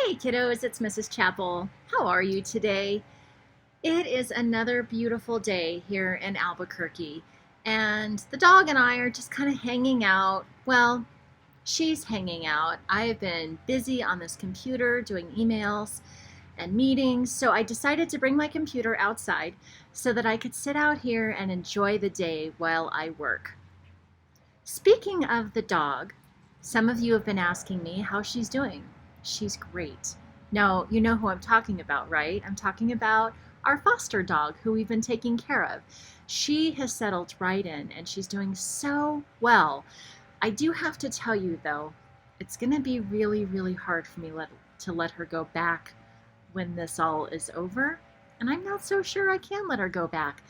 Hey kiddos, it's Mrs. Chapel. How are you today? It is another beautiful day here in Albuquerque, and the dog and I are just kind of hanging out. Well, she's hanging out. I've been busy on this computer doing emails and meetings, so I decided to bring my computer outside so that I could sit out here and enjoy the day while I work. Speaking of the dog, some of you have been asking me how she's doing. She's great. Now, you know who I'm talking about, right? I'm talking about our foster dog who we've been taking care of. She has settled right in and she's doing so well. I do have to tell you though, it's going to be really, really hard for me to let her go back when this all is over. And I'm not so sure I can let her go back.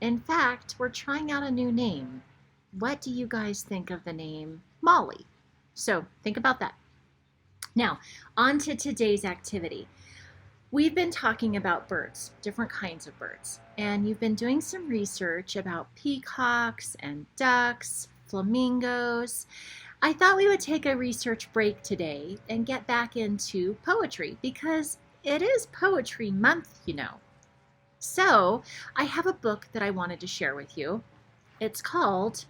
In fact, we're trying out a new name. What do you guys think of the name Molly? So think about that. Now, on to today's activity. We've been talking about birds, different kinds of birds, and you've been doing some research about peacocks and ducks, flamingos. I thought we would take a research break today and get back into poetry because it is Poetry Month, you know. So I have a book that I wanted to share with you. It's called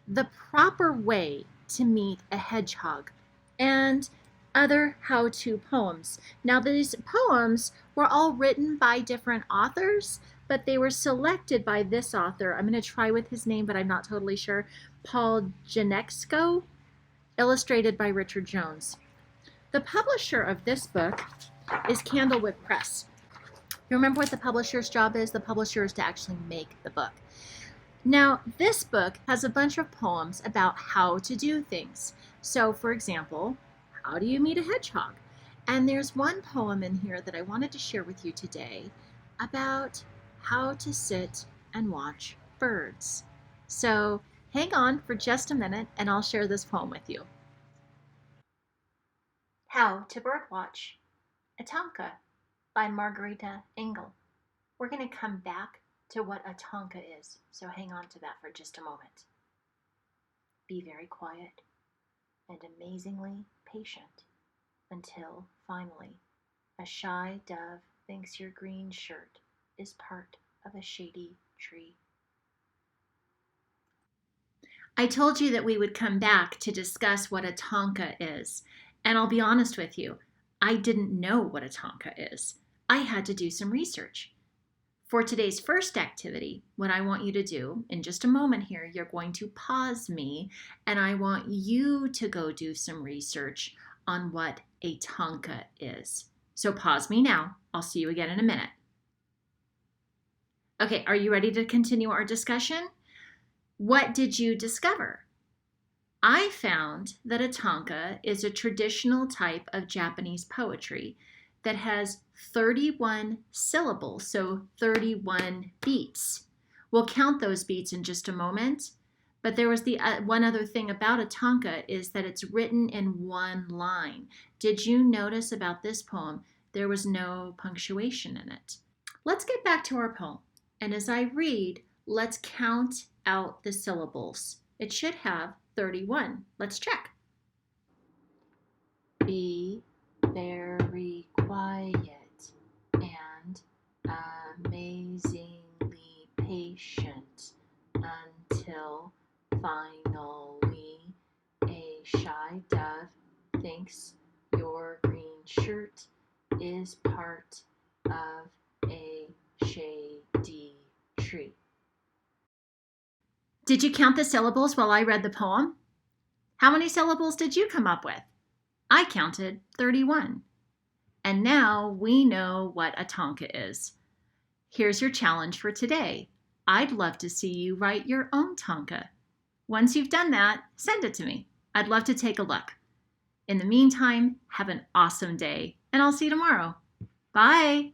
The Proper Way to Meet a Hedgehog and other how-to poems. Now these poems were all written by different authors, but they were selected by this author. I'm going to try with his name, but I'm not totally sure. Paul Janeczko, illustrated by Richard Jones. The publisher of this book is Candlewood Press. You remember what the publisher's job is? The publisher is to actually make the book. Now, this book has a bunch of poems about how to do things. So, for example, how do you meet a hedgehog? And there's one poem in here that I wanted to share with you today about how to sit and watch birds. So, hang on for just a minute and I'll share this poem with you. How to Birdwatch, a Tonka by Margarita Engle. We're going to come back to what a Tonka is, so hang on to that for just a moment. Be very quiet and amazingly patient until finally a shy dove thinks your green shirt is part of a shady tree. I told you that we would come back to discuss what a Tonka is, and I'll be honest with you, I didn't know what a Tonka is. I had to do some research. For today's first activity, what I want you to do, in just a moment here, you're going to pause me and I want you to go do some research on what a Tonka is. So pause me now. I'll see you again in a minute. Okay, are you ready to continue our discussion? What did you discover? I found that a Tonka is a traditional type of Japanese poetry that has 31 syllables, so 31 beats. We'll count those beats in just a moment, but there was the one other thing about a Tonka is that it's written in one line. Did you notice about this poem, there was no punctuation in it? Let's get back to our poem, and as I read, let's count out the syllables. It should have 31. Let's check. Be very quiet and amazingly patient until finally a shy dove thinks your green shirt is part of a shady tree. Did you count the syllables while I read the poem? How many syllables did you come up with? I counted 31. And now we know what a Tonka is. Here's your challenge for today. I'd love to see you write your own Tonka. Once you've done that, send it to me. I'd love to take a look. In the meantime, have an awesome day, and I'll see you tomorrow. Bye.